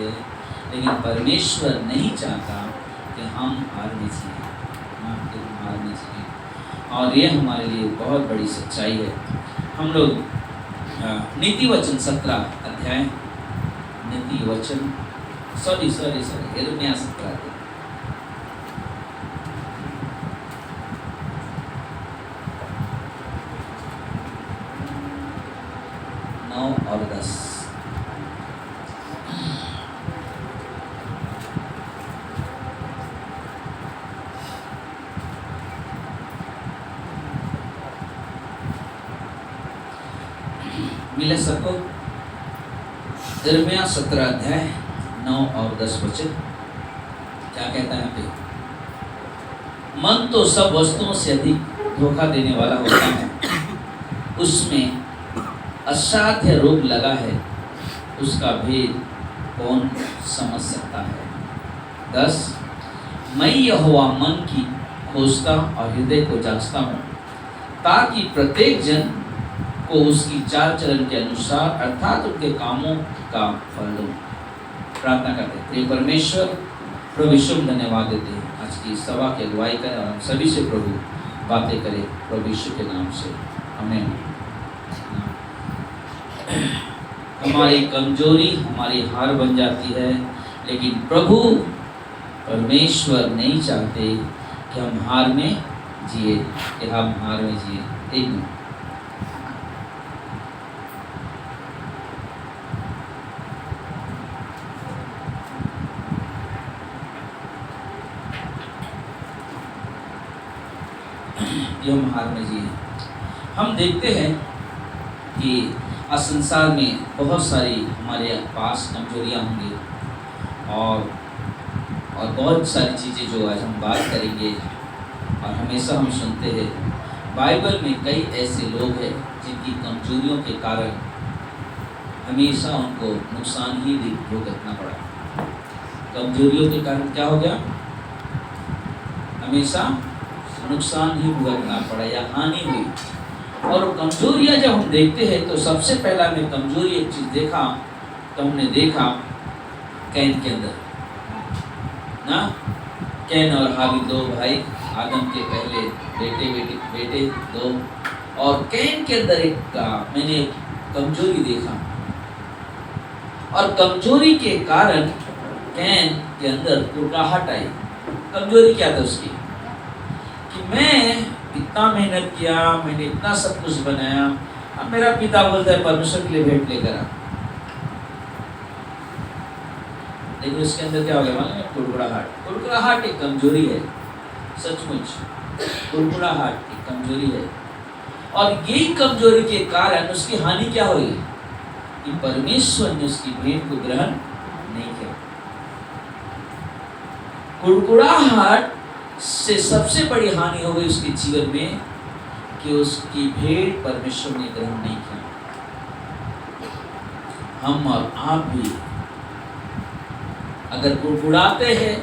है, लेकिन परमेश्वर नहीं चाहता कि हम हार में जिए, हार में जिए। और ये हमारे लिए बहुत बड़ी सच्चाई है। हम लोग नीति वचन 17 अध्याय, नीति वचन यिर्मयाह 17 अध्याय 9 और 10। मिले सबको? यिर्मयाह 17 अध्याय 9 और 10 वचन क्या कहता है? पे मन तो सब वस्तुओं से अधिक धोखा देने वाला होता है, उसमें असाध्य रोग लगा है, उसका भेद कौन समझ सकता है? 10 मैं यहोवा मन की खोजता और हृदय को जांचता हूँ, ताकि प्रत्येक जन को उसकी चाल चलन के अनुसार अर्थात उनके कामों का फल दूं। प्रार्थना करते हैं। परमेश्वर प्रभु यीशु धन्यवाद देते हैं, आज की सभा की अगुवाई करें और हम सभी से प्रभु बातें करें प्रभु यीशु के नाम से, आमीन। हमारी कमजोरी हमारी हार बन जाती है, लेकिन प्रभु परमेश्वर नहीं चाहते कि हम हार में जिए, कि हम हार में जिए। एक मिनट। हम हार में जिए। हम देखते हैं कि आज संसार में बहुत सारी हमारे पास कमजोरियां होंगी और बहुत सारी चीज़ें जो आज हम बात करेंगे। और हमेशा हम सुनते हैं बाइबल में कई ऐसे लोग हैं जिनकी कमजोरियों के कारण हमेशा उनको नुकसान ही भुगतना पड़ा। कमजोरियों के कारण क्या हो गया? हमेशा नुकसान ही भुगतना पड़ा या हानि हुई। और कमजोरियां जब हम देखते हैं तो सबसे पहला में कमजोरी एक चीज देखा, तो हमने देखा कैन के अंदर ना, कैन और हाबिल दो भाई, आदम के पहले बेटे दो, और कैन के अंदर एक मैंने कमजोरी देखा। और कमजोरी के कारण कैन के अंदर कुकराहट आई। कमजोरी क्या था उसकी? कि मैं इतना मेहनत किया, मैंने इतना सब कुछ बनाया, अब मेरा पिता बोलता है परमेश्वर के लिए भेंट लेकर आ। लेकिन उसके अंदर क्या हो गया मालूम है? कुड़कुड़ाहट। कुड़कुड़ाहट एक कमजोरी है, सचमुच कुड़कुड़ाहट एक कमजोरी है। और यही कमजोरी के कारण उसकी हानि क्या हुई कि परमेश्वर ने उसकी भेंट को ग्रहण नहीं किया। कुड़कुड़ाहट से सबसे बड़ी हानि हो गई उसके जीवन में कि उसकी भेंट परमेश्वर ने ग्रहण नहीं किया। हम और आप भी अगर कुड़कुड़ाते हैं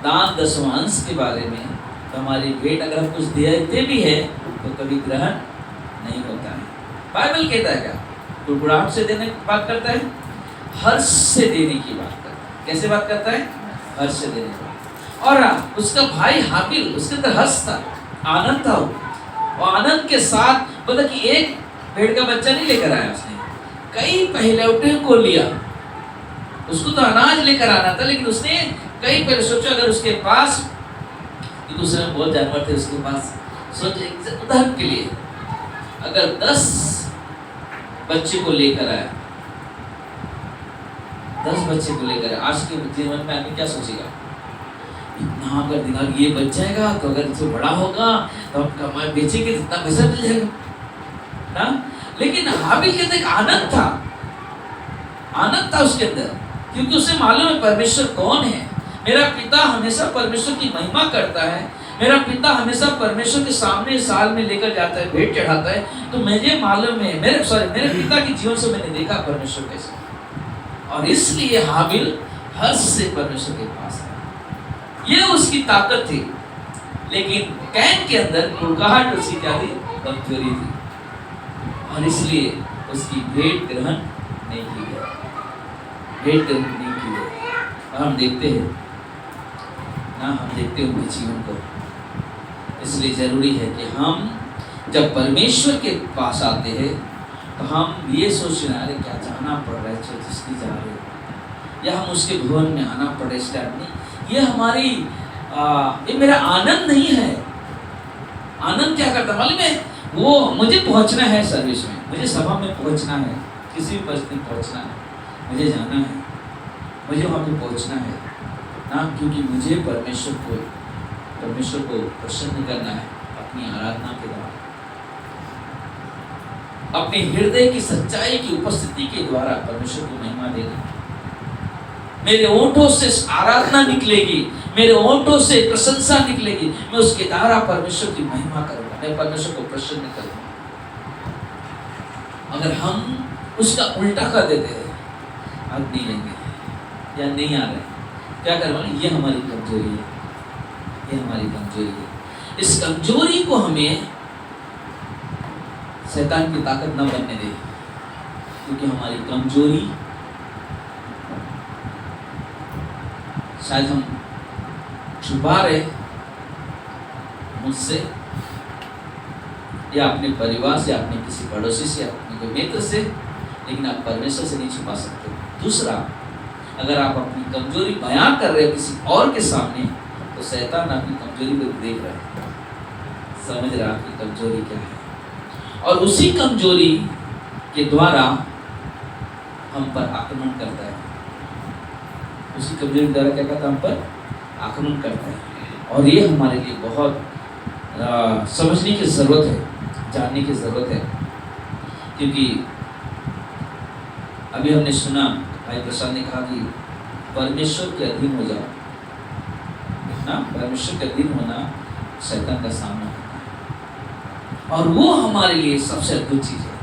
दान दसवां अंश के बारे में, तो हमारी भेंट अगर हम कुछ देते भी है तो कभी ग्रहण नहीं होता है। बाइबल कहता है क्या? कुड़कुड़ाहट से देने की बात करता है, हर्ष से देने की बात करता है। कैसे बात करता है? हर्ष से देने की। और उसका भाई हाबिल, उसके अंदर हर्ष था, आनंद था, और आनंद के साथ बोला कि एक भेड़ का बच्चा नहीं लेकर आया उसने, कई पहलौठे को लिया। उसको तो अनाज लेकर आना था, लेकिन उसने कई पहले सोचा अगर उसके पास, दूसरे में बहुत जानवर थे उसके पास, सोचे उदाहरण के लिए अगर 10 बच्चे को लेकर आया, 10 बच्चे को लेकर आया, आज के जीवन में आदमी क्या सोचेगा? इतना अगर दिमाग ये बच जाएगा तो अगर इससे बड़ा होगा तो हम कमाई बेचेंगे, इतना पैसा मिल जाएगा ना। लेकिन हाबिल के अंदर एक आनंद था, आनंद था उसके अंदर, क्योंकि उसे मालूम है परमेश्वर कौन है। मेरा पिता हमेशा परमेश्वर की महिमा करता है, मेरा पिता हमेशा परमेश्वर के सामने साल में लेकर जाता है, भेंट चढ़ाता है। तो मुझे मालूम है, मेरे पिता के जीवन से मैंने देखा परमेश्वर कैसे, और इसलिए हाबिल हर्ष से परमेश्वर के पास है। ये उसकी ताकत थी। लेकिन कैन के अंदर कुड़कुड़ाहट उसकी क्या थी? कमजोरी थी, और इसलिए उसकी भेंट ग्रहण नहीं की गई। भेंट नहीं की है। और हम देखते हैं ना, हम देखते हैं उनके जीवन को। इसलिए जरूरी है कि हम जब परमेश्वर के पास आते हैं तो हम ये सोचना, अरे क्या जाना पड़ रहा है, जिसकी जा रहे हो, या हम उसके भवन में आना पड़े स्टार्ट नहीं, ये हमारी ये मेरा आनंद नहीं है। आनंद क्या करता मालूम है? वो मुझे पहुंचना है सर्विस में, मुझे सभा में पहुंचना है, किसी भी परिस्थिति में पहुंचना है, मुझे जाना है, मुझे वहाँ पे पहुंचना है ना, क्योंकि मुझे परमेश्वर को प्रसन्न करना है अपनी आराधना के द्वारा, अपने हृदय की सच्चाई की उपस्थिति के द्वारा परमेश्वर को महिमा देना। मेरे ओंठों से आराधना निकलेगी, मेरे ओंठों से प्रशंसा निकलेगी, मैं उसके द्वारा परमेश्वर की महिमा करूंगा, मैं परमेश्वर को प्रसन्न करूंगा। अगर हम उसका उल्टा कर देते हैं, आज नहीं लेंगे या नहीं आ रहे, क्या करवाना, ये हमारी कमजोरी है, ये हमारी कमजोरी है। इस कमजोरी को हमें शैतान की ताकत न बनने दे, क्योंकि हमारी कमजोरी शायद हम छुपा रहे मुझसे या अपने परिवार से, अपने किसी पड़ोसी से, अपने कोई मित्र से, लेकिन आप परमेश्वर से नहीं छुपा सकते। दूसरा, अगर आप अपनी कमजोरी बयान कर रहे हो किसी और के सामने, तो शैतान आपकी कमजोरी को देख रहा है, समझ रहा है आपकी कमजोरी क्या है, और उसी कमजोरी के द्वारा हम पर आक्रमण करता है। उसी कमजोरी के द्वारा क्या करता है? हम पर आक्रमण करता है। और ये हमारे लिए बहुत समझने की ज़रूरत है, जानने की ज़रूरत है, क्योंकि अभी हमने सुना, भाई प्रसाद ने कहा कि परमेश्वर के अधीन हो जाओ ना, परमेश्वर के अधीन होना शैतान का सामना करना है, और वो हमारे लिए सबसे अद्भुत चीज़ है।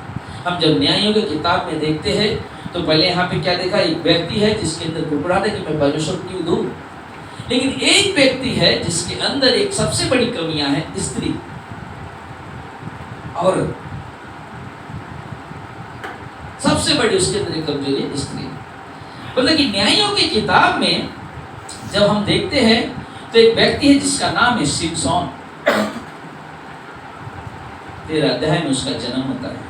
हम जब न्यायों की किताब में देखते हैं तो पहले यहाँ पे क्या देखा, एक व्यक्ति है जिसके अंदर कुड़कुड़ाहट है कि मैं परमेश्वर क्यों दूं, लेकिन एक व्यक्ति है जिसके अंदर एक सबसे बड़ी कमियां है, स्त्री। और सबसे बड़ी उसके अंदर एक कमजोरी है, स्त्री। मतलब कि न्यायों की किताब में जब हम देखते हैं तो एक व्यक्ति है जिसका नाम है शिमशोन। 13 अध्याय में उसका जन्म होता है,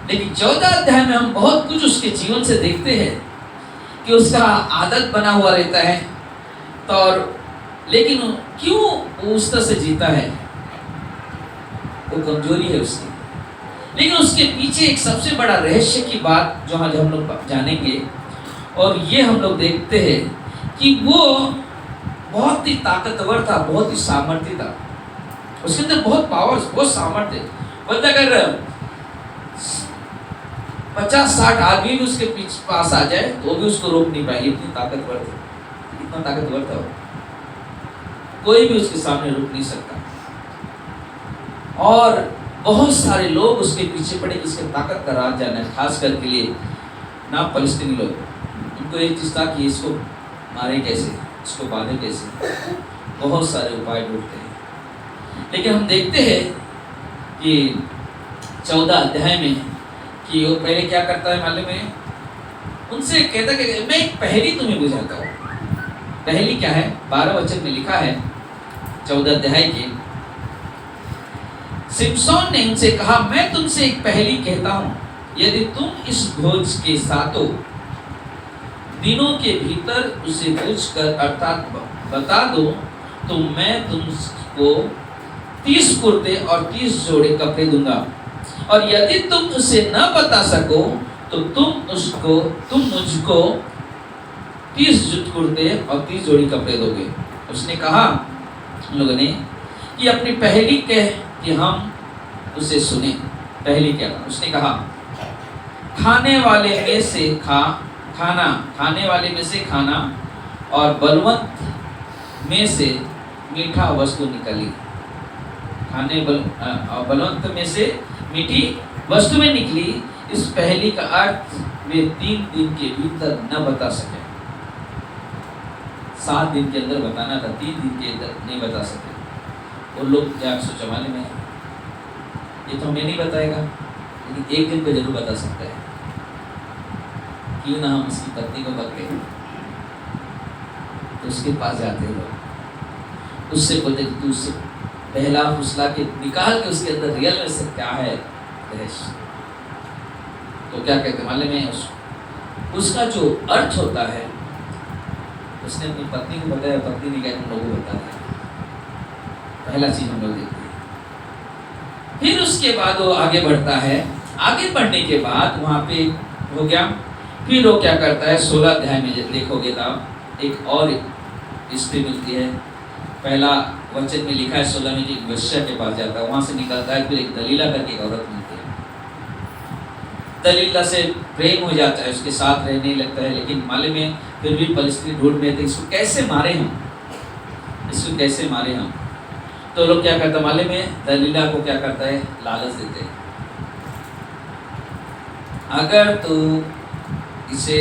लेकिन 14 अध्याय में हम बहुत कुछ उसके जीवन से देखते हैं कि उसका आदत बना हुआ रहता है, तो और लेकिन क्यों वो उस तरह से जीता है, वो कमजोरी है उसकी। लेकिन उसके पीछे एक सबसे बड़ा रहस्य की बात जो आज हम लोग जानेंगे, और ये हम लोग देखते हैं कि वो बहुत ही ताकतवर था, बहुत ही सामर्थ्य था, उसके अंदर बहुत पावर, बहुत सामर्थ्य। मतलब अगर 50-60 आदमी भी उसके पीछे पास आ जाए तो भी उसको रोक नहीं पाएगी, इतनी ताकतवर थे, इतना ताकतवर था वो, कोई भी उसके सामने रुक नहीं सकता। और बहुत सारे लोग उसके पीछे पड़े कि इसके ताकत का राज जाना है, खास करके लिए ना फलस्तीनी लोग, उनको एक चीज था कि इसको मारे कैसे, इसको बांधे कैसे, बहुत सारे उपाय ढूंढते हैं। लेकिन हम देखते हैं कि 14 अध्याय में कि वो पहले क्या करता है मालूम है, उनसे कहता कि मैं एक पहेली तुम्हें बुझाता हूँ। पहेली क्या है? 12 वचन में लिखा है 14 अध्याय के। शिमशोन ने उनसे कहा, मैं तुमसे एक पहेली कहता हूँ, यदि तुम इस भोज के सातों दिनों के भीतर उसे पूछकर अर्थात बता दो, तो मैं तुमको 30 कुर्ते और 30 जोड़े कपड़े दूंगा, और यदि तुम उसे न बता सको तो तुम मुझको 30 कुर्ते और 30 जोड़ी कपड़े दोगे। उसने कहा उन लोगों ने कि अपनी पहेली कह कि हम उसे सुने। पहेली क्या? उसने कहा, खाने वाले में से खाना और बलवंत में से मीठा वस्तु निकली। बलवंत में से मीठी वस्तु में निकली। इस पहेली का अर्थ वे 3 दिन के भीतर न बता सके। 7 दिन के अंदर बताना था, 3 दिन के अंदर नहीं बता सके। वो लोग क्या सोचा मालूम है, ये तो हमें नहीं बताएगा, लेकिन एक दिन पे जरूर बता सकता है क्यों ना हम उसकी पत्नी को पकड़े। तो उसके पास जाते हैं लोग, उससे बोलते कि तू उससे पहला फुसला के निकाल के उसके अंदर रियल में से क्या है रहस्य। तो क्या कहते मालूम है, उसका जो अर्थ होता है उसने अपनी पत्नी को बताया, पत्नी ने क्या हम लोगों को बताया। पहला चीज हम लोग देखते हैं। फिर उसके बाद वो आगे बढ़ता है। आगे बढ़ने के बाद वहां पे हो गया, फिर वो क्या करता है 16 अध्याय में देखोगे तो एक और हिस्ट्री मिलती है। पहला वचन में लिखा है 16 में कि एक वेश्या के पास जाता है, वहां से निकलता है, फिर एक दलीला करके एक औरत मिलती है। दलीला से प्रेम हो जाता है, उसके साथ रहने लगता है, लेकिन मालूम में फिर भी फलिस्तीनी ढूंढ में थे इसको कैसे मारे हम, इसको कैसे मारे हम। तो लोग क्या करता मालूम में, दलीला को क्या करता है लालच देते हैं, अगर तू इसे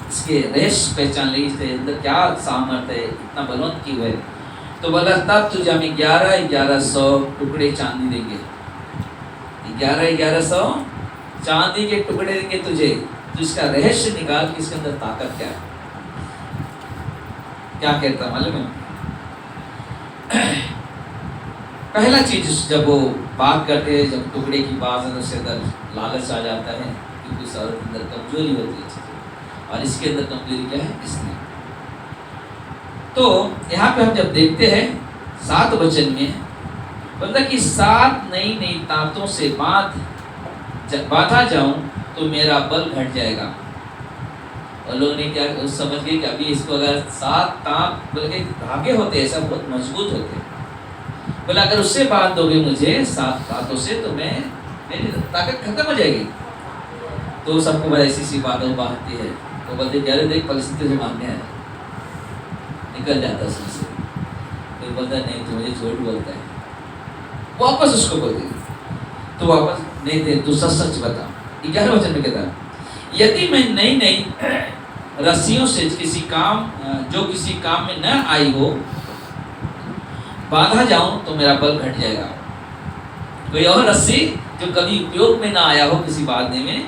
इसके रहस्य पहचान ले, इसके अंदर क्या सामर्थ्य है, इतना बलवंत क्यों है, तो बोला तब तुझे हम 1100 टुकड़े चांदी देंगे। 1100 चांदी के टुकड़े देंगे तुझे, तो इसका रहस्य निकाल कि इसके अंदर ताकत क्या है। क्या कहता मालूम है, पहला चीज जब वो बात करते हैं, जब टुकड़े की बात है तो उसके अंदर लालच आ जाता है, क्योंकि उस औरत के अंदर कमजोरी होती है, और इसके अंदर कमजोरी क्या है इसलिए। तो यहाँ पे हम जब देखते हैं 7 वचन में बोलता कि 7 नई नई तांतों से बांधा जाऊं तो मेरा बल घट जाएगा। और लोगों ने क्या समझ गए कि अभी इसको अगर 7 तांत बल्कि धागे होते हैं, ऐसा बहुत मजबूत होते हैं, बोला अगर उससे बांध दोगे मुझे 7 तांतों से तो मेरी ताकत खत्म हो जाएगी। तो सबको बड़ा ऐसी सी बातों बांधती है, तो बोलते अरे देख परिस्थिति से मांगने है, निकल जाता है उसमें से। फिर बोलता नहीं तो मुझे झूठ बोलता है, वापस उसको बोलते तो वापस नहीं दे, तू सच सच बता। 11 वचन में कहता यदि मैं नई नई रस्सियों से किसी काम में न आई हो बांधा जाऊं तो मेरा बल घट जाएगा। कोई और रस्सी जो कभी उपयोग में ना आया हो किसी बांधने में,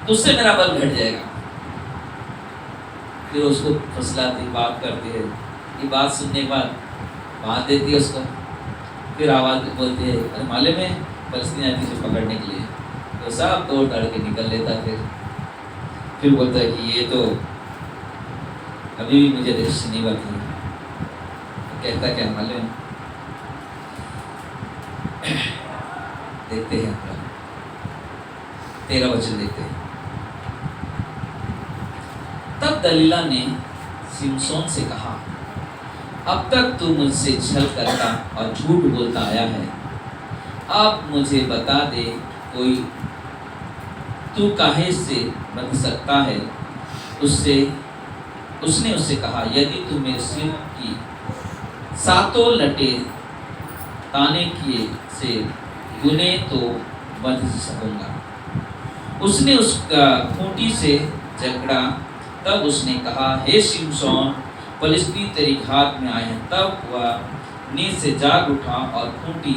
तो उससे मेरा बल घट जाएगा। फिर उसको फुसलाती बात करती है, ये बात सुनने के बाद बांध देती है उसको। फिर आवाज बोलती है अरे मालूम है फलस्तीनी आती है पकड़ने के लिए, तो सब तोड़ ताड़ के निकल लेता। फिर बोलता है कि ये तो अभी भी मुझे रहस्य नहीं बता। तो कहता क्या मालूम, देखते हैं 13 वचन देखते हैं। तब दलीला ने सिमसोन से कहा अब तक तू मुझसे छल करता और झूठ बोलता आया है, अब मुझे बता दे कोई तू काहे से बच सकता है। उसने उससे कहा यदि तू मेरे सिर की 7 लटे ताने किए से गुने तो बच सकूंगा। उसने उसका खूंटी से जकड़ा, तब उसने कहा हे शिमशोन फलिस्ती तेरी घात में आए हैं। तब वह नींद से जाग उठा और खूंटी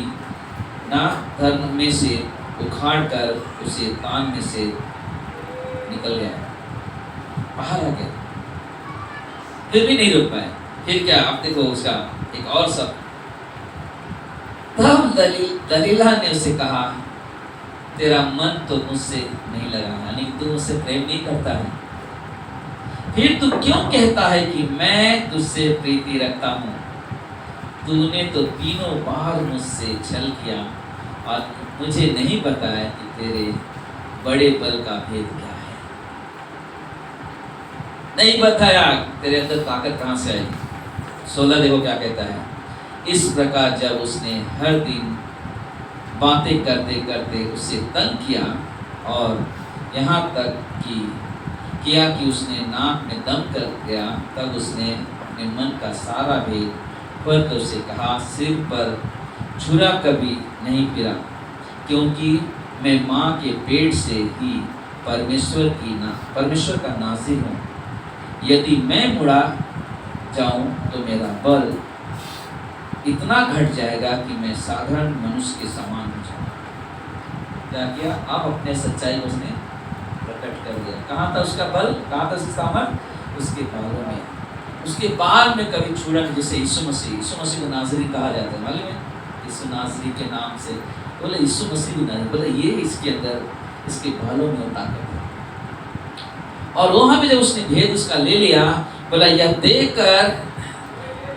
ना धर्म में से उखाड़ कर उसे तान में से निकल गया, बाहर आ गया। फिर भी नहीं रुक पाए। फिर क्या आप देखो उसका एक और सब। तब दलीला ने उसे कहा तेरा मन तो मुझसे नहीं लगा, यानी तू मुझसे प्रेम नहीं करता है। फिर तू क्यों कहता है कि मैं तुझसे प्रीति रखता हूँ? तूने तो 3 बार मुझसे छल किया और मुझे नहीं बताया कि तेरे बड़े बल का भेद क्या है। नहीं बताया तेरे अंदर ताकत कहाँ से आई। 16 देखो क्या कहता है, इस प्रकार जब उसने हर दिन बातें करते करते उससे तंग किया और यहाँ तक किया कि उसने नाक में दम कर गया, तब उसने अपने मन का सारा भेद खोल कर उसे कहा सिर पर छुरा कभी नहीं फिरा, क्योंकि मैं माँ के पेट से ही परमेश्वर का नाज़िर हूँ। यदि मैं मुड़ा जाऊँ तो मेरा बल इतना घट जाएगा कि मैं साधारण मनुष्य के समान हो जाऊँ। क्या किया? आप अपने सच्चाई को उसने प्रकट कर दिया। कहाँ था उसका बल, कहाँ था उसकी सामर्थ? उसके बालों में। उसके बाल में कभी छुड़ा नहीं। जैसे यीशु मसीह को नाज़री कहा जाता है, मालूम है? यीशु नाज़री के नाम से बोले यीशु मसीह भी नाज़री, बोले ये इसके अंदर, इसके बालों में ताकत है। और वहाँ पे जब उसने भेद उसका ले लिया, बोला यह देखकर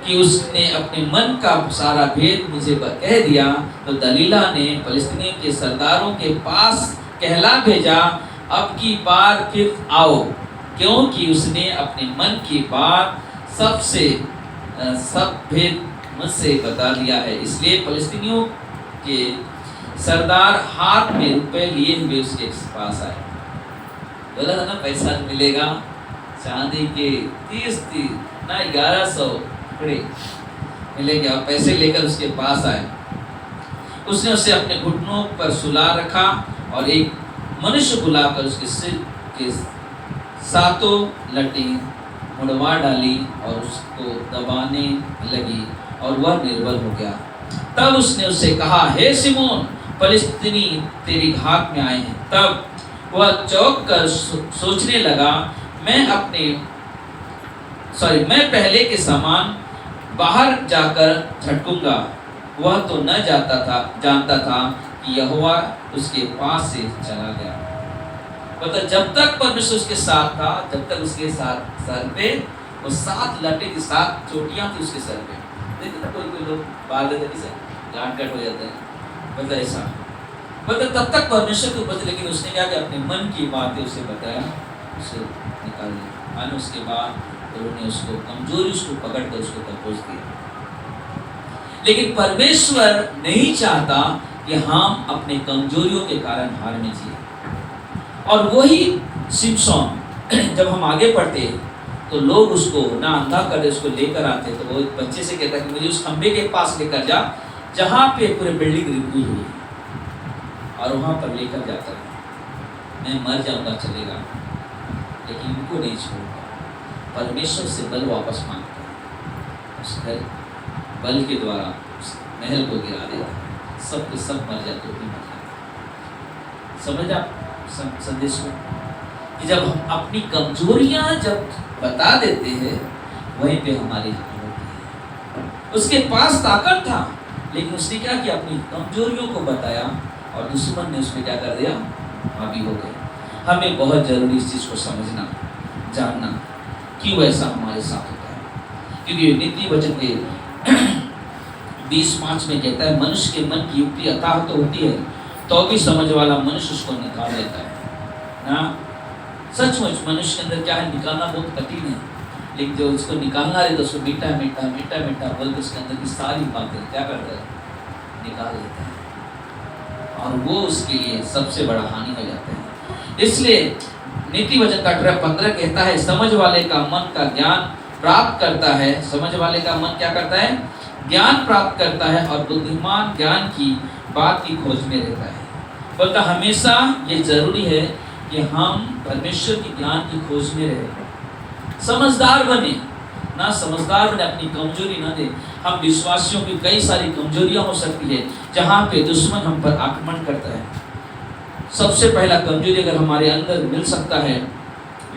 कि उसने अपने मन का सारा भेद मुझे कह दिया, तो दलीला ने फलिस्तीनियों के सरदारों के पास कहला भेजा, अब की बार फिर आओ, क्योंकि उसने अपने मन की बात सब भेद मुझसे बता दिया है। इसलिए फलिस्तीनियों के सरदार हाथ में रुपए लिए हुए उसके पास आए। बोला था ना पैसा मिलेगा, चांदी के 30 ना 1100 टुकड़े मिलेंगे, और पैसे लेकर उसके पास आए। उसने उसे अपने घुटनों पर सुला रखा और एक मनुष्य बुलाकर उसके सिर के सातों लटी मुड़वा डाली और उसको दबाने लगी और वह निर्बल हो गया। तब उसने उससे कहा, हे सिमोन, फलिस्तीनी तेरी घात में आए हैं। तब वह चौंक कर सोचने लगा, मैं पहले के समान बाहर जाकर झटकूंगा। वह तो न जानता था कि यहोवा उसके पास से चला गया। मतलब जब तक परमेश्वर उसके साथ था, जब तक उसके साथ सर पे वो 7 लटे की 7 चोटियां थी उसके सर पे। देखते ना कोई लोग बाल से गांठ कट हो जाते हैं, मतलब ऐसा। मतलब तब तक परमेश्वर के ऊपर, लेकिन उसने क्या किया, अपने मन की बातें उसे बताया, उसे निकाल दिया। मानो उसके बाद उन्होंने उसको कमजोरी उसको पकड़ कर उसको तपोस दिया। लेकिन परमेश्वर नहीं चाहता कि हम अपने कमजोरियों के कारण हार में जिए। और वही सिमसोन जब हम आगे बढ़ते तो लोग उसको ना अंधा कर उसको लेकर आते, तो वो बच्चे से कहता कि मुझे उस खंबे के पास लेकर जा जहाँ पे पूरे बिल्डिंग रिपी हुई, और वहाँ पर लेकर जाता है। मैं मर जाऊंगा चलेगा, लेकिन उनको नहीं छोड़ूंगा। परमेश्वर से बल वापस मांगता है, उस बल के द्वारा उस महल को गिरा देता है। सब के सब मर जाते, भी मर जाते। समझ आप संदेश को, कि जब हम अपनी कमजोरियां जब बता देते हैं, वहीं पे हमारी हानि होती है। उसके पास ताकत था, लेकिन उसने क्या किया, अपनी कमजोरियों को बताया और दुश्मन ने उसमें क्या कर दिया, हावी हो गए। हमें बहुत जरूरी इस चीज को समझना, जानना क्यों ऐसा हमारे साथ होता है। क्योंकि नीति वचन के 20:5 में कहता है, मनुष्य के मन की युक्ति अथाह तो होती है, तो भी समझ वाला मनुष्य उसको निकाल देता है ना। सचमुच मनुष्य के अंदर क्या है, निकालना बहुत कठिन है, लेकिन जो उसको निकालना है तो उसको मीठा मीठा मीठा मीठा बोल के उसके अंदर की सारी बातें क्या करता है, निकाल देता है, और वो उसके लिए सबसे बड़ा हानि हो जाता है। इसलिए नीति वचन का 18:15 कहता है, समझ वाले का मन का ज्ञान प्राप्त करता है। समझ वाले का मन क्या करता है, ज्ञान प्राप्त करता है, और बुद्धिमान ज्ञान की बात की खोज में रहता है। बोलता हमेशा ये जरूरी है कि हम परमेश्वर की ज्ञान की खोज में रहे। समझदार बने ना, समझदार बने, अपनी कमजोरी ना दे। हम विश्वासियों की कई सारी कमजोरियां हो सकती है जहां पे दुश्मन हम पर आक्रमण करता है। सबसे पहला कमजोरी अगर हमारे अंदर मिल सकता है,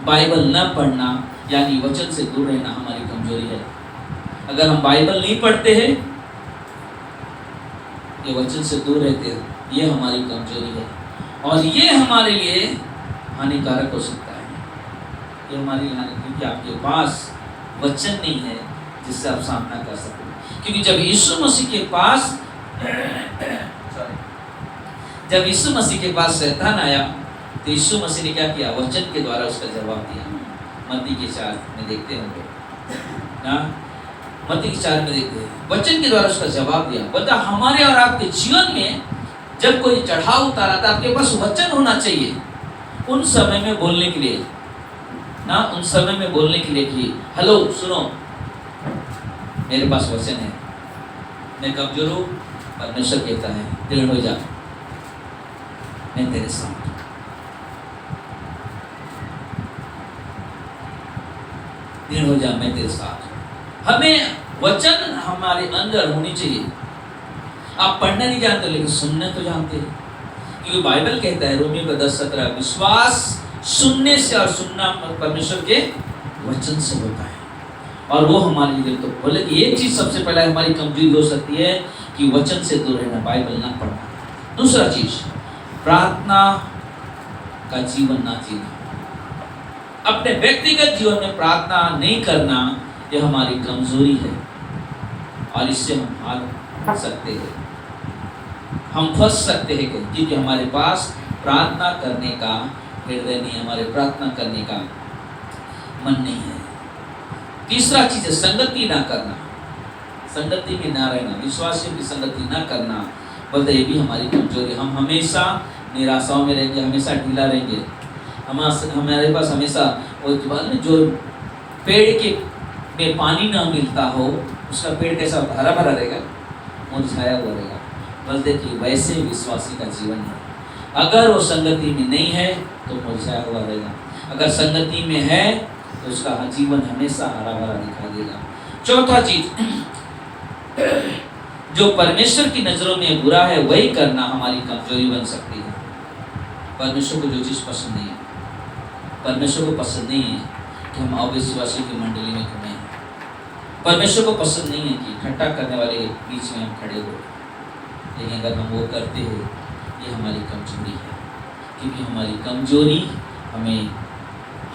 बाइबल न पढ़ना, यानी वचन से दूर रहना हमारी कमजोरी है। अगर हम बाइबल नहीं पढ़ते हैं, ये वचन से दूर रहते हैं, ये हमारी कमजोरी है, और ये हमारे लिए हानिकारक हो सकता है। ये हमारी हानि, क्योंकि आपके पास वचन नहीं है जिससे आप सामना कर सको। क्योंकि जब यीशु मसीह के पास शैतान आया, तो यीशु मसीह ने क्या किया, वचन के द्वारा उसका जवाब दिया। मत्ती के 4 में देखते हैं ना, मत्ती के 4 में देखते हैं, वचन के द्वारा उसका जवाब दिया। बता हमारे और आपके जीवन में जब कोई चढ़ाव उतारा था, आपके पास वचन होना चाहिए उन समय में बोलने के लिए ना, उन समय में बोलने के लिए कि हेलो सुनो, मेरे पास वचन है, मैं कमजोर हूँ, परमेश्वर कहता है दृढ़ हो जा, मैं तेरे साथ, दृढ़ हो जा, मैं तेरे साथ। हमें वचन हमारे अंदर होनी चाहिए। आप पढ़ना नहीं जानते, लेकिन सुनना तो जानते हैं, क्योंकि बाइबल कहता है रोमियो का 10:17, विश्वास सुनने से, और सुनना परमेश्वर के वचन से होता है। और वो हमारे लिए तो बोले कि एक चीज सबसे पहले हमारी कमजोरी हो सकती है कि वचन से दूर रहना, बाइबल ना पढ़ना। दूसरा चीज, प्रार्थना का जीवन ना जीना। अपने व्यक्तिगत जीवन में प्रार्थना नहीं करना, यह हमारी कमजोरी है और इससे हम हार सकते हैं, हम फंस सकते हैं, क्योंकि हमारे पास प्रार्थना करने का हृदय नहीं, हमारे प्रार्थना करने का मन नहीं है। तीसरा चीज है संगति ना करना, संगति में ना रहना, विश्वासियों की संगति ना करना। बोलते ये भी हमारी कमजोरी। हम हमेशा निराशाओं में रहेंगे, हमेशा ढीला रहेंगे। हमारे पास हमेशा वो जो पेड़ के में पानी ना मिलता हो, उसका पेड़ कैसा होता, हरा भरा रहेगा, मुरझाया हुआ रहेगा। बोलते कि वैसे विश्वासी का जीवन है, अगर वो संगति में नहीं है तो मुरझाया हुआ रहेगा, अगर संगति में है तो उसका जीवन हमेशा हरा भरा दिखाई देगा। चौथा चीज, जो परमेश्वर की नजरों में बुरा है वही करना हमारी कमजोरी बन सकती है। परमेश्वर को जो चीज पसंद नहीं है, परमेश्वर को पसंद नहीं है कि हम अविश्वासियों की मंडली में घूमें। परमेश्वर को पसंद नहीं है कि इकट्ठा करने वाले के बीच में हम खड़े हो, लेकिन अगर हम वो करते हैं, ये हमारी कमजोरी है, क्योंकि हमारी कमजोरी हमें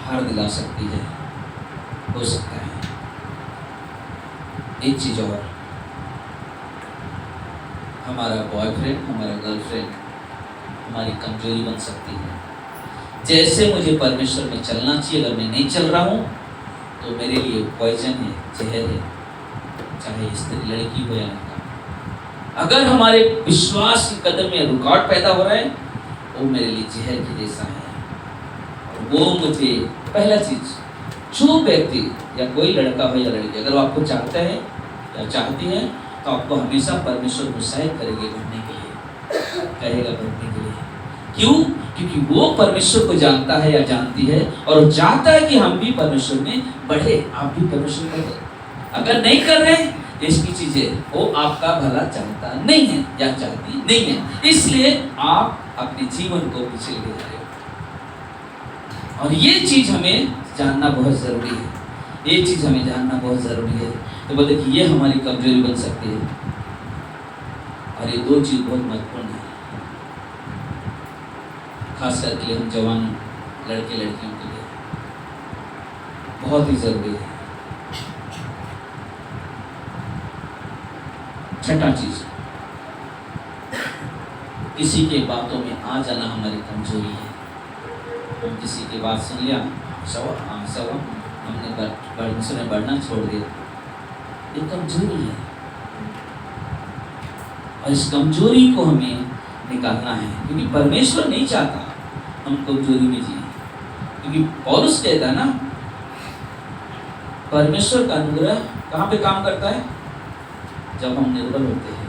हार दिला सकती है। हो सकता है एक चीज और, हमारा बॉयफ्रेंड, हमारा गर्लफ्रेंड हमारी कमजोरी बन सकती है। जैसे मुझे परमेश्वर में चलना चाहिए, अगर मैं नहीं चल रहा हूँ तो मेरे लिए पॉइजन है, जहर है, चाहे स्त्री लड़की हो या लड़का। अगर हमारे विश्वास के कदम में रुकावट पैदा हो रहा है, वो मेरे लिए जहर के जैसा है। वो मुझे, पहला चीज, जो व्यक्ति या कोई लड़का हो या लड़की, अगर वो आपको चाहता है या चाहती है तो आपको हमेशा परमेश्वर प्रोत्साहित करेंगे बढ़ने के लिए, कहेगा बढ़ने के लिए। क्यों? क्योंकि वो परमेश्वर को जानता है या जानती है और वो चाहता है कि हम भी परमेश्वर में बढ़े, आप भी परमेश्वर में बढ़े। अगर नहीं कर रहे इसकी चीजें, वो आपका भला चाहता नहीं है या चाहती नहीं है, इसलिए आप अपने जीवन को पीछे ले जा रहे हो। और ये चीज हमें जानना बहुत जरूरी है, ये चीज हमें जानना बहुत जरूरी है। तो बोलते कि ये हमारी कमजोरी बन सकती है, और ये दो चीज बहुत महत्वपूर्ण है, खास करके हम जवान लड़के लड़कियों के लिए बहुत ही जरूरी है। छठा चीज, किसी के बातों में आ जाना हमारी कमजोरी है। हम किसी की बात सुन लिया, हमने बढ़ना छोड़ दिया, ये कमजोरी है और इस कमजोरी को हमें निकालना है, क्योंकि परमेश्वर नहीं चाहता हम कमजोरी में जिए। क्योंकि पौलुस कहता है ना, परमेश्वर का अनुग्रह कहाँ पे काम करता है? जब हम निर्बल होते हैं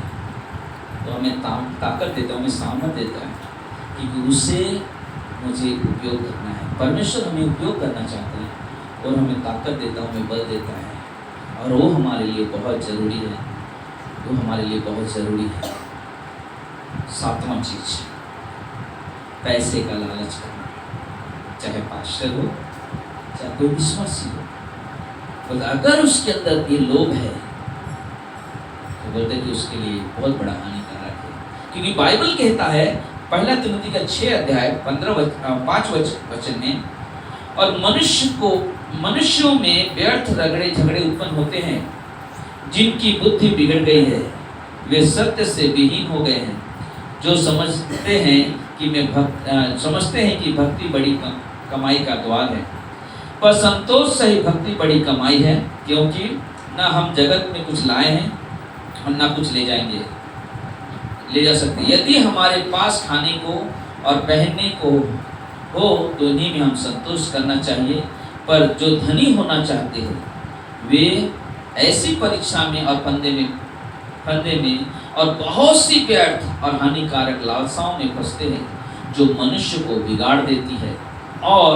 तो हमें ताकत देता है, हमें सामर्थ्य देता है, क्योंकि उससे मुझे उपयोग करना है। परमेश्वर हमें उपयोग करना चाहता है और हमें ताकत देता है, हमें बल देता है, और वो हमारे लिए बहुत ज़रूरी है, वो हमारे लिए बहुत ज़रूरी है। सातवां चीज, पैसे का लालच करना, चाहे पास्टर हो चाहे कोई विश्वासी हो। तो अगर उसके अंदर ये लोभ है तो बोलते कि उसके लिए बहुत बड़ा हानिकारक है, क्योंकि बाइबल कहता है पहला तिमोथी का 6 अध्याय 5 वचन में, और मनुष्यों में व्यर्थ रगड़े झगड़े उत्पन्न होते हैं, जिनकी बुद्धि बिगड़ गई है, वे सत्य से विहीन हो गए हैं, जो समझते हैं कि भक्ति बड़ी कमाई का द्वार है, पर संतोष से ही भक्ति बड़ी कमाई है, क्योंकि न हम जगत में कुछ लाए हैं और न कुछ ले जा सकते। यदि हमारे पास खाने को और पहनने को हो तो इन्हीं में हम संतोष करना चाहिए, पर जो धनी होना चाहते हैं वे ऐसी परीक्षा में और फंदे में और बहुत सी व्यर्थ और हानिकारक लालसाओं में फंसते हैं, जो मनुष्य को बिगाड़ देती है और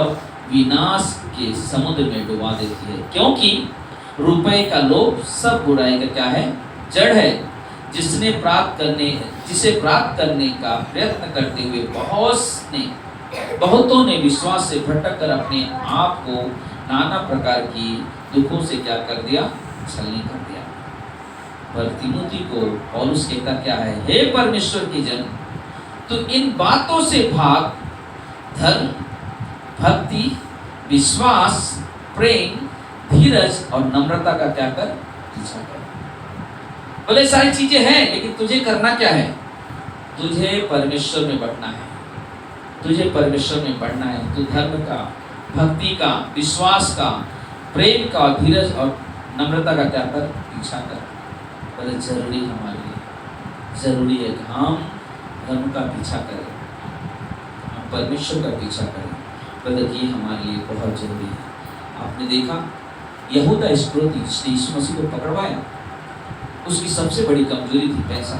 विनाश के समुद्र में डुबा देती है। क्योंकि रुपए का लोभ सब बुराई का क्या है? जड़ है, जिसे प्राप्त करने का प्रयत्न करते हुए बहुत ने बहुतों ने विश्वास से भटक कर अपने आप को नाना प्रकार की दुखों से क्या कर दिया, छलनी कर दिया। पर तिमोथी को पौलुस कहता क्या है, हे परमेश्वर के जन, तो इन बातों से भाग, धर्म, भक्ति, विश्वास, प्रेम, धीरज और नम्रता का क्या कर, पीछा कर। बोले सारी चीजें हैं, लेकिन तुझे करना क्या है, तुझे परमेश्वर में बढ़ना है, तुझे परमेश्वर में बढ़ना है। तू धर्म का, भक्ति का, विश्वास का, प्रेम का, धीरज और नम्रता का क्या कर, पीछा कर। बोले जरूरी हमारे लिए, जरूरी है कि हम धर्म का पीछा करें, हम परमेश्वर का पीछा करें। बोले ये हमारे लिए बहुत जरूरी है। आपने देखा यहूदा इस्करियोती जिसने यीशु मसीह को पकड़वाया, उसकी सबसे बड़ी कमजोरी थी पैसा।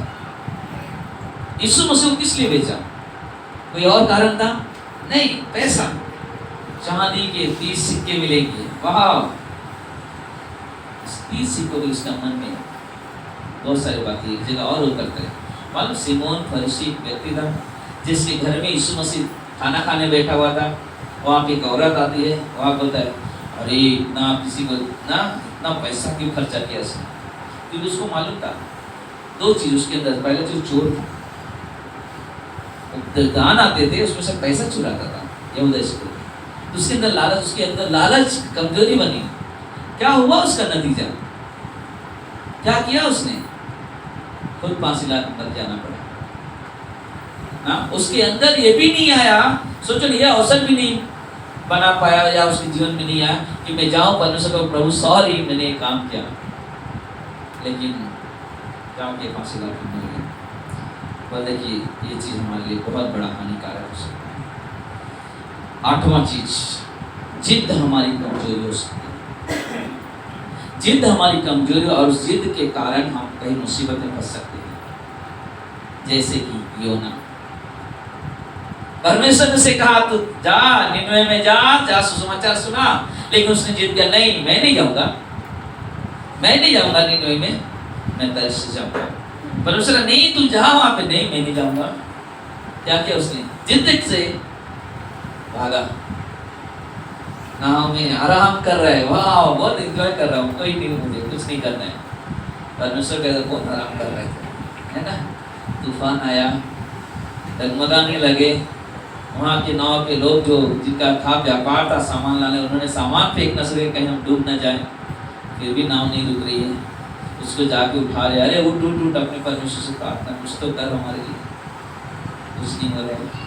यीशु मसीह को किस लिए बेचा, कोई और कारण था नहीं, पैसा। चांदी के 30 सिक्के मिलेंगे, वाह, 30 सिक्कों की उसका मन में बहुत सारी बातें एक जगह और उतरते हैं। मालूम सिमोन फरीसी व्यक्ति था जिसके घर में यीशु मसीह खाना खाने बैठा हुआ था। वहाँ पे एक औरत आती है, वहाँ बोलता है, अरे इतना किसी को ना इतना पैसा क्यों खर्चा किया उसने, क्योंकि उसको मालूम था दो चीज उसके अंदर। पहले जो चोर था, दान आते थे उसमें से पैसा चुराता था यहूदा इस्करियोती। उसके अंदर लालच, उसके अंदर लालच कमजोरी बनी। क्या हुआ उसका नतीजा, क्या किया उसने, खुद फांसी पर जाना पड़ा ना। उसके अंदर ये भी नहीं आया, सोचो ये अवसर भी नहीं बना पाया या उसके जीवन में नहीं आया कि मैं जाऊं परमेश्वर को, प्रभु सॉरी मैंने एक काम किया, लेकिन जाऊं के फांसी लगा के मर गया। पर देखिए ये चीज हमारे लिए बहुत बड़ा हानिकारक हो सकता है। 8वां चीज, जिद हमारी कमजोरी हो सकती है। जिद हमारी कमजोरी, और उस जिद के कारण हम कई मुसीबत में फंस सकते हैं। जैसे कि योना, परमेश्वर ने से कहा तो जा निनवे में जा सुसमाचार सुना, लेकिन उसने जिद किया, नहीं मैं नहीं जाऊंगा, मैं नहीं जाऊंगा निनवे में, मैं तरस से जाऊंगा। परमेश्वर नहीं तू जा वहां पे, नहीं मैं नहीं जाऊंगा। क्या किया उसने, जिद से भागा, नाव में आराम कर रहा है, वाह बहुत एंजॉय कर रहा हूँ, कोई नहीं, मुझे कुछ नहीं करना है। परमेश्वर कहता बहुत आराम कर रहे थे, है ना। तूफान आया, डगमगाने लगे, वहाँ के नाव के लोग जो जिनका था व्यापार था सामान लाने, उन्होंने सामान फेंक न सके कहीं हम डूब न जाए, फिर भी नाव नहीं रुक रही है। उसको जाके उठा रहे, अरे उठ उठ उठ, अपने परमेश्वर से प्रार्थना कुछ तो कर हमारे लिए, कुछ नहीं हो रहा है।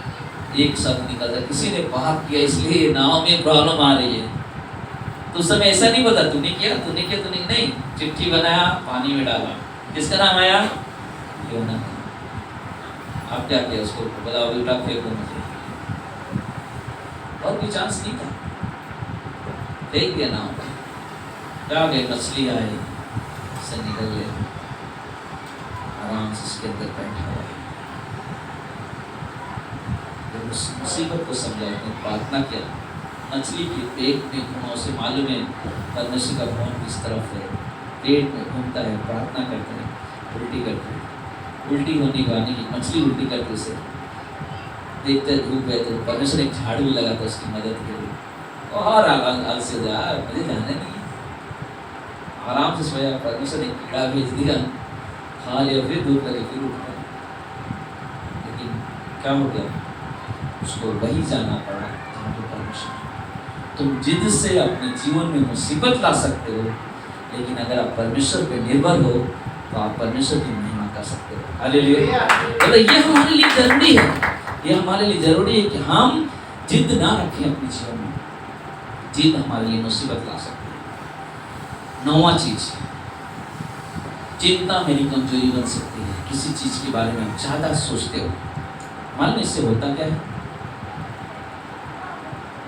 एक शब्द निकलता, किसी ने पाप किया इसलिए नाव में प्रॉब्लम आ रही है। तो उस समय ऐसा नहीं पता तूने किया तूने किया तूने नहीं, चिट्ठी बनाया पानी में डाला, किसका नाम आया, योना। आप क्या किया, उसको बताओ बेटा फेंको मुझे, और कोई चांस नहीं था, फेंक दिया नाव पे, क्या गए मछली आई से निकल गए, आराम से उसके अंदर बैठा हुआ है। उस मुसीबत को समझा, उसने प्रार्थना किया, मछली के पेट में घुमा, उसे मालूम है परमेश्वर का भवन किस तरफ है, पेट में घूमता है, प्रार्थना करते हैं, उल्टी करते हैं, उल्टी होने को आने की, मछली उल्टी करते उसे देखते धूप है, तो परमेश्वर एक झाड़ू लगाता उसकी मदद के लिए, और आल से जा, मुझे जाना नहीं, आराम से सोया। परमेश्वर ने कीड़ा भेज दिया, खा लिया, फिर धूप लगे, फिर उठ गया। लेकिन क्या हो गया, उसको वही जाना पड़ा जहाँ पे परमेश्वर। तुम जिद से अपने जीवन में मुसीबत ला सकते हो, लेकिन अगर आप परमेश्वर पे निर्भर हो तो आप परमेश्वर की महिमा कर सकते हो। हालेलुया। तो ये हमारे लिए जरूरी है, ये हमारे लिए जरूरी है कि हम जिद ना रखें अपने जीवन में, जिद हमारे लिए मुसीबत ला सकती है। 9वां चीज, चिंता मेरी कमजोरी बन सकती है। किसी चीज के बारे में ज्यादा सोचते हो, मालूम इससे होता क्या है,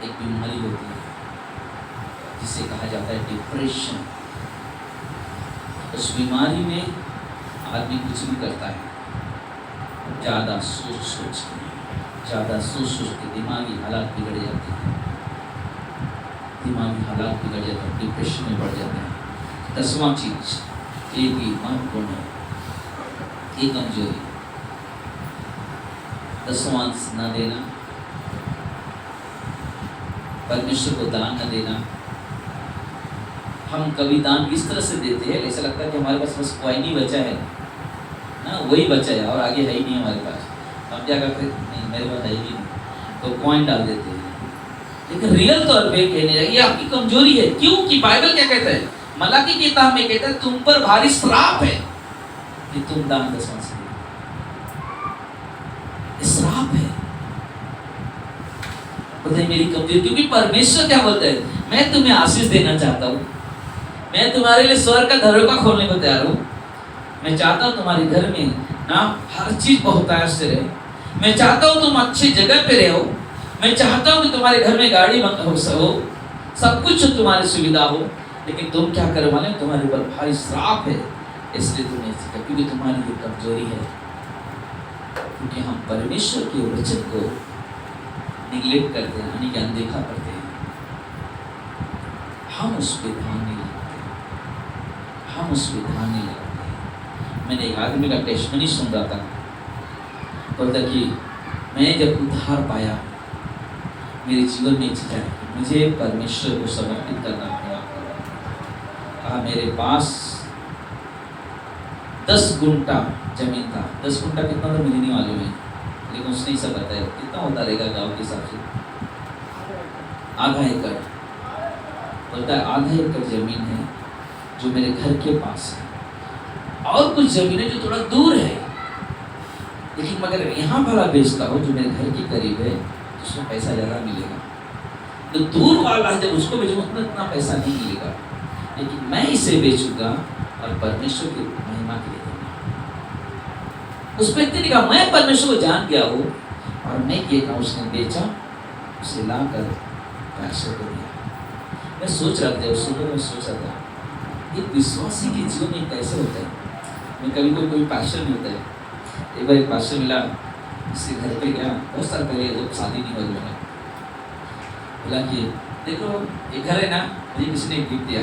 एक बीमारी होती है जिसे कहा जाता है डिप्रेशन। उस बीमारी में आदमी कुछ भी करता है, ज्यादा सोच के दिमागी हालात बिगड़ जाते हैं, दिमागी हालात बिगड़ जाते हैं, डिप्रेशन में बढ़ जाते हैं। 10वां चीज, ये भी महत्वपूर्ण है, ये कमजोरी, 10वां न देना, परमेश्वर को दान न देना। हम कभी दान किस तरह से देते हैं, ऐसा लगता है कि हमारे पास बस कॉइन ही बचा है ना, वही बचा है और आगे है ही नहीं हमारे पास। हम क्या करते हैं, नहीं मेरे पास है ही नहीं, तो कॉइन डाल देते हैं। लेकिन रियल तौर पे कहने लगे ये आपकी कमजोरी है। क्यों कि बाइबल क्या कहता है, मलाकी की किताब में कहता है तुम पर भारी श्राप है कि तुम दान दसवां से दो। श्राप है, बताइए मेरी कमजोरी। क्योंकि परमेश्वर क्या बोलता है, मैं तुम्हें आशीष देना चाहता हूँ, मैं तुम्हारे लिए स्वर्ग का दरवाजा खोलने को तैयार हूँ। मैं चाहता हूँ तुम्हारे घर में ना हर चीज बहुतायत से रहे। मैं चाहता हूँ तुम अच्छी जगह पे रहो। मैं चाहता हूँ कि तुम्हारे घर में गाड़ी हो, सब कुछ तुम्हारी सुविधा हो। लेकिन तुम क्या करे वाले, तुम्हारे ऊपर भारी श्राप है, इसलिए तुम्हें सीखा क्योंकि तुम्हारी ये कमजोरी है। क्योंकि हम परमेश्वर के वचन को निगलेक्ट करते हैं, यानी कि अनदेखा करते हैं। हम उस पर ध्यान नहीं लगाते, हम उस पर ध्यान नहीं लगाते। मैंने एक आदमी का टेस्टमनी सुन रहा था, बोलता कि मैं जब उद्धार पाया मेरे जीवन में चीज आई, मुझे परमेश्वर को समर्पित करना पड़ा। कहा मेरे पास 10 गुंठा जमीन था। 10 गुंठा कितना तो मुझे नहीं मालूम है, लेकिन उसने सब बताया कितना होता रहेगा गांव के हिसाब से, आधा एकड़। बोलता है आधा एकड़ जमीन है जो मेरे घर के पास है, और कुछ जमीन है जो थोड़ा दूर है, लेकिन मगर यहाँ भला बेचता हो जो मेरे घर के करीब है, उसमें पैसा ज़्यादा मिलेगा। तो दूर वाला जब उसको बेचूंगा उसमें इतना पैसा नहीं मिलेगा, लेकिन मैं इसे बेचूंगा और परमेश्वर की महिमा के लिए दूंगा। उस व्यक्ति ने कहा मैं परमेश्वर को जान गया हूँ, और मैं ये कहा उसने बेचा, उसे ला कर पैसे को दिया। मैं सोच रहा था, उस सुबह में सोच रहा था एक विश्वासी के जीवन में कैसे होता है। मैं कभी कोई पास्टर नहीं होता है। एक बार एक पास्टर मिला, उसके घर पे गया, बहुत साल पहले, जब शादी नहीं हुई मैंने, बोला कि देखो ये घर है ना, मुझे किसी ने गिफ्ट दिया।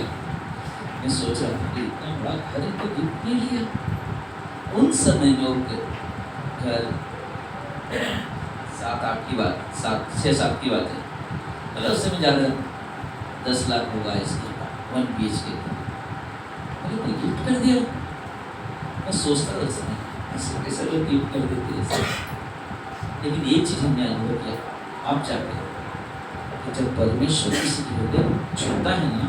मैं सोच रहा था कि इतना बड़ा घर है तो गिफ्ट नहीं लिया। उन समय में घर 7-8 की बात, 6-7 की बात है, मतलब उस समय ज़्यादा 10 लाख होगा इसके 1 BHK। मैंने गिफ्ट कर दिया। मैं सोचता था उस समय ऐसे कैसे लोग गिफ्ट कर देते हैं। लेकिन एक चीज़ हमने अनुभव किया, आप चाहते हैं कि जब परमेश्वर किसी के हृदय छूता है ना,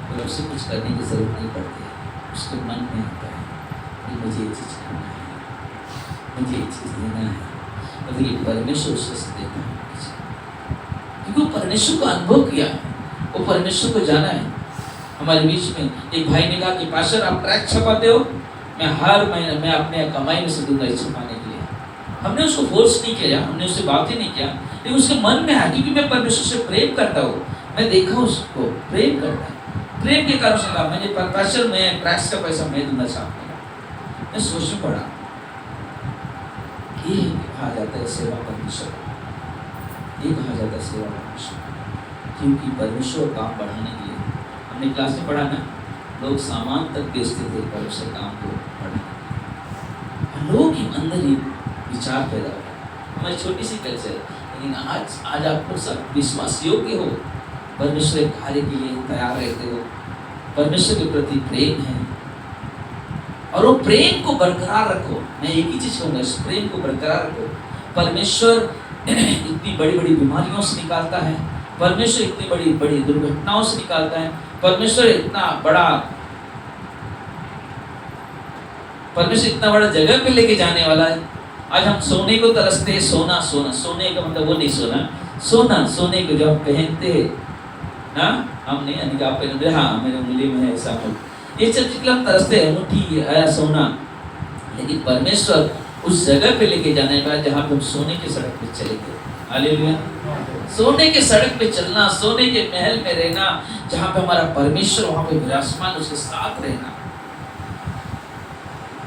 तो उसे कुछ करने की जरूरत नहीं पड़ती है। उसके मन में आता है कि मुझे ये चीज़ करना है, मुझे ये चीज़ देना है, और ये परमेश्वर उससे देता है, क्योंकि वो परमेश्वर को अनुभव किया है, वो परमेश्वर को जाना है। हमारे बीच में एक भाई ने कहा कि पास्टर आप ट्रैक छपाते हो, मैं हर महीने मैं अपने कमाई में से दूंगा इस छपाने के लिए। हमने उसको फोर्स नहीं किया, हमने उससे बात ही नहीं किया, लेकिन उसके मन में है क्योंकि मैं परमेश्वर से प्रेम करता हूँ। मैं देखा उसको प्रेम करता है, प्रेम के कारण से कहा मुझे पास्टर मैं टैक्स का पैसा मैं दूंगा चाहता हूँ। मैं सोच पड़ा ये कहा जाता है सेवा परमेश्वर, ये कहा जाता है सेवा परमेश्वर, क्योंकि परमेश्वर काम बढ़ाने के लिए हमने क्लास में पढ़ा ना, लोग सामान तक बेचते थे परमेश्वर काम को बढ़ाने। लोगों के अंदर ही विचार पैदा हो। हमारी छोटी सी कल्चर, लेकिन आज आप लोग सब विश्वास योग्य हो, परमेश्वर के कार्य के लिए तैयार रहते हो, परमेश्वर के प्रति प्रेम है, और वो प्रेम को बरकरार रखो। मैं एक ही चीज कहूँगा, इस प्रेम को बरकरार रखो। परमेश्वर इतनी बड़ी बड़ी बीमारियों से निकालता है, परमेश्वर इतनी बड़ी बड़ी दुर्घटनाओं से निकालता है, परमेश्वर इतना बड़ा जगह पे लेके जाने वाला है। आज हम सोने को तरसते हैं, सोना सोने का मतलब वो नहीं सोना सोने को जो हम पहनते हैं ना, हम नहीं यानी कि आप पहनते, हाँ मेरे उंगली में है ऐसा हो, ये सब चीज हम तरसते हैं, मुट्ठी आया सोना। लेकिन परमेश्वर उस जगह पे लेके जाने वाला जहाँ पे हम सोने के सड़क पे चलेंगे। हालेलुया। सोने के सड़क पे चलना, सोने के महल में रहना, जहाँ पे हमारा परमेश्वर वहाँ पे विराजमान, उसके साथ रहना,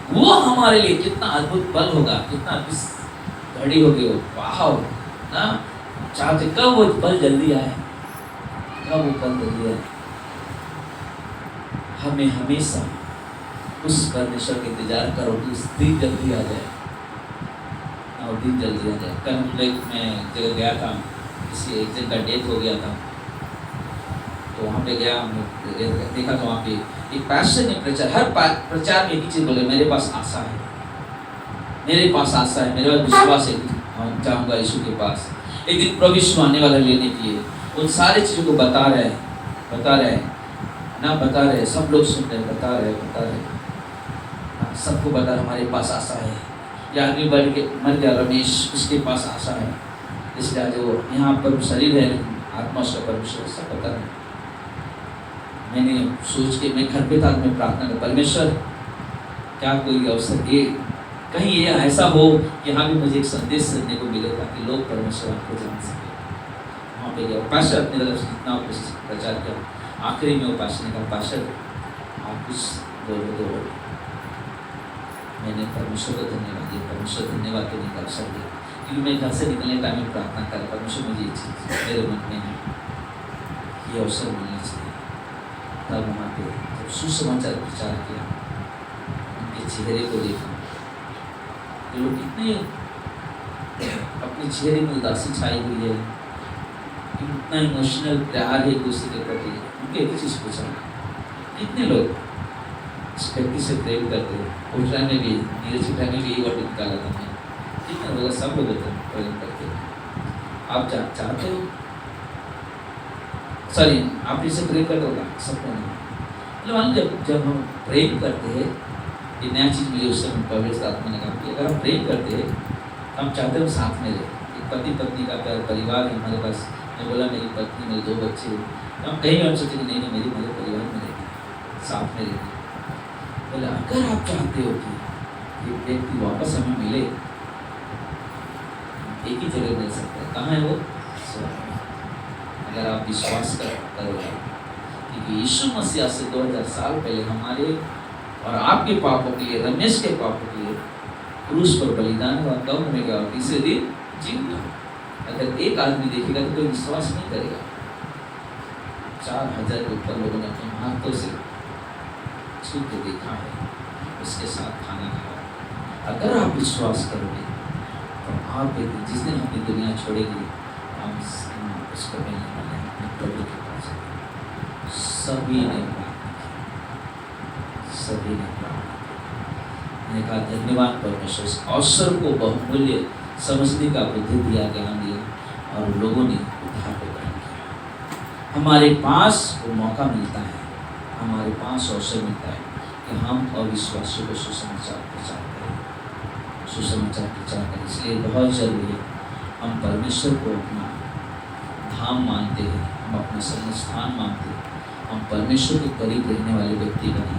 वो हमारे लिए कितना अद्भुत पल होगा, कितना घड़ी होगी वो, वाह ना। चाहते कब वो पल जल्दी आए, कब वो पल जल्दी आए। हमें हमेशा उस परमेश्वर का इंतजार करो कि उस दिन जल्दी आ जाए, और दिन जल्दी आ जाए। कल मैं जगह गया था, किसी एक जन का डेथ हो गया था, वहाँ पे गया, हमने देखा तो वहाँ पे एक पास्टर ने प्रचार, हर प्रचार में एक ही चीज़ बोले, मेरे पास आशा है, मेरे पास आशा है, मेरे पास विश्वास है कि जाऊँगा यीशु के पास, एक दिन प्रभु यीशु आने वाला लेने के लिए। उन सारी चीज़ों को बता रहे सब लोग सुन रहे, बता रहे सबको बता रहे हमारे पास आशा है। या आदमी बढ़ के मर गया रमेश, उसके पास आशा है, इसलिए आज वो यहाँ पर शरीर है, आत्मा उसका परमेश्वर सब पता नहीं। मैंने सोच के, मैं घर पे था, मैं प्रार्थना कर, परमेश्वर क्या कोई अवसर ये कहीं ये ऐसा हो कि यहाँ भी मुझे एक संदेश सुनने को मिले ताकि लोग परमेश्वर आपको जान सके। वहाँ पे गया, पास्टर अपनी तरफ से जितना कोशिश प्रचार किया, आखिरी में वो पास्टर ने कहा, पास्टर आप कुछ दो मैंने परमेश्वर को धन्यवाद दिया, परमेश्वर धन्यवाद के निकल अवसर दिया, क्योंकि मैं घर से निकलने टाइम में प्रार्थना कर, परमेश्वर मुझे ये चीज़ मेरे मन में है, ये अवसर मिलना चाहिए। तब वहाँ पे जब सुसमाचार प्रचार किया, उनके चेहरे को देखा, ये लोग कितने अपने चेहरे में उदासी छाई हुई है, कितना इमोशनल प्यार है एक दूसरे के प्रति। उनके एक चीज़ पूछा, कितने लोग इस व्यक्ति से प्रेम करते हैं? उस टाइम में भी, नीरज टाइम में भी ये वर्ड निकाला था मैं, कितने लोग, सब लोग होते हैं प्रेम करते हैं। आप चाहते हो, सॉरी आप इसे प्रेम करते होगा, सबको नहीं, मतलब जब हम प्रेम करते हैं, ये नया चीज़ मुझे उस समय पवित्र आत्मा ने कहा कि अगर हम प्रेम करते हैं तो हम चाहते हैं साथ में रहे। एक पति पत्नी का प्यार, परिवार है हमारे पास, मैं बोला मेरी पत्नी, मेरे 2 बच्चे, तो हम कहीं भी हम सोचे कि नहीं मेरे परिवार में रहेंगे, साथ में रहेंगे। बोले अगर आप चाहते हो कि ये व्यक्ति वापस हमें मिले, एक ही जगह मिल सकता है, कहाँ है वो? अगर आप विश्वास करोगे, क्योंकि यीशु मसीह से 2000 साल पहले हमारे और आपके पापों के लिए, रमेश के पापों के लिए क्रूस पर बलिदान हुआ, कब होगा और तीसरे दिन जी उठा। अगर एक आदमी देखेगा तो कोई विश्वास नहीं करेगा। 4000 के ऊपर लोगों ने अपने हाथों से छू के देखा है, उसके साथ खाना खाया। अगर आप विश्वास करोगे तो आप जिस दिन अपनी दुनिया छोड़ेगी, हम उसको मिलने वाले हैं अपने प्रभु के पास। सभी ने मैंने कहा धन्यवाद परमेश्वर, इस अवसर को बहुमूल्य समझने का बुद्धि दिया, ज्ञान दिया, और लोगों ने उद्धार को ग्रहण किया। हमारे पास वो मौका मिलता है, हमारे पास अवसर मिलता है कि हम अविश्वासियों को सुसमाचार प्रचार करें। इसलिए बहुत जरूरी है हम परमेश्वर को अपना धाम मानते हैं, हम अपना संस्थान मानते हैं, हम परमेश्वर के करीब रहने वाले व्यक्ति बने,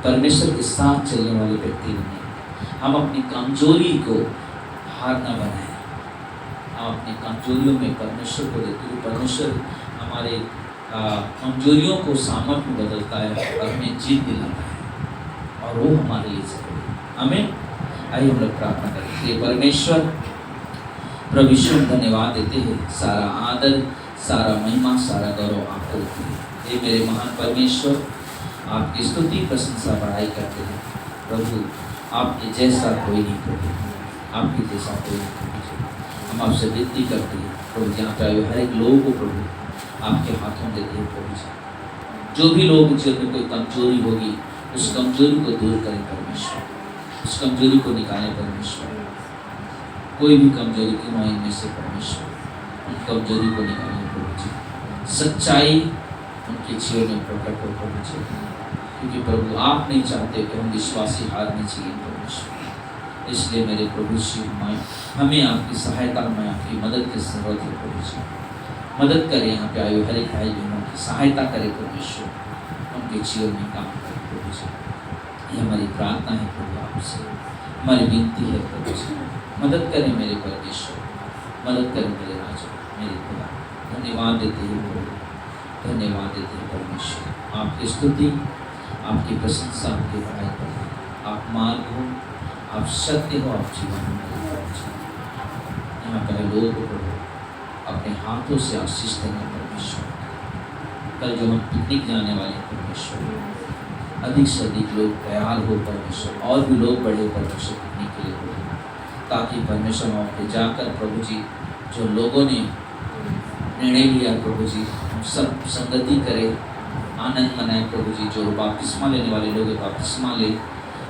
परमेश्वर के साथ चलने वाले व्यक्ति बने। हम अपनी कमजोरी को हार न बनाएं, हम अपनी कमजोरियों में परमेश्वर को देते हुए, परमेश्वर हमारे कमजोरियों को सामर्थ्य में बदलता है और हमें जीत दिलाता है, और वो हमारे लिए जरूरी है। हमें आइए हम लोग प्रार्थना करें। परमेश्वर प्रभु यीशु धन्यवाद देते हैं, सारा आदर, सारा महिमा, सारा गौरव आपको देते हैं। ये मेरे महान परमेश्वर, आपकी स्तुति, प्रशंसा, बड़ाई करते हैं। प्रभु आपके जैसा कोई नहीं प्रभु, आपके जैसा कोई नहीं प्रभु। हम आपसे विनती करते हैं प्रभु, जहाँ पे हर एक लोगों को प्रभु आपके हाथों देते हैं प्रभु जी। जो भी लोग जीवन में कोई कमजोरी होगी, उस कमजोरी को दूर करें परमेश्वर, उस कमजोरी को निकालें परमेश्वर। कोई भी कमजोरी क्यों हो इनमें से परमेश्वर, उन कमजोरी को निकालें प्रभु जी। सच्चाई उनके जीवन में प्रकट हो प्रभु जी, क्योंकि प्रभु आप नहीं चाहते कि हम विश्वासी हारने चाहिए परमेश्वर। इसलिए मेरे प्रभु जी हमें आपकी सहायता में, आपकी मदद की जरूरत है प्रभु जी। मदद करें, यहाँ पे आयु हर एक भाई बहनों की सहायता करें परमेश्वर, उनके जीवन में काम करें प्रभु जी। ये हमारी प्रार्थना है प्रभु आपसे, हमारी विनती है प्रभु जी। मदद करें मेरे परमेश्वर, मदद करें मेरे राजा, मेरे खुदा। धन्यवाद देते हैं प्रभु, धन्यवाद देते हैं परमेश्वर। आपकी स्तुति, आपकी प्रशंसा, आपकी बड़ाई करें। आप मार्ग हो, आप सत्य हो, आप जीवन हो। यहाँ पर लोग प्रभु अपने हाथों से आशीष देना परमेश्वर। कल जो हम पिकनिक जाने वाले परमेश्वर, अधिक से अधिक लोग तैयार हो परमेश्वर, और भी लोग बड़े परमेश्वर पिकनिक के लिए हो, ताकि परमेश्वर वहाँ पे जाकर प्रभु जी जो लोगों ने निर्णय लिया प्रभु जी सब संगति करें, आनंद मनाएं। प्रभु जी जो बपतिस्मा लेने वाले लोग हैं बपतिस्मा ले,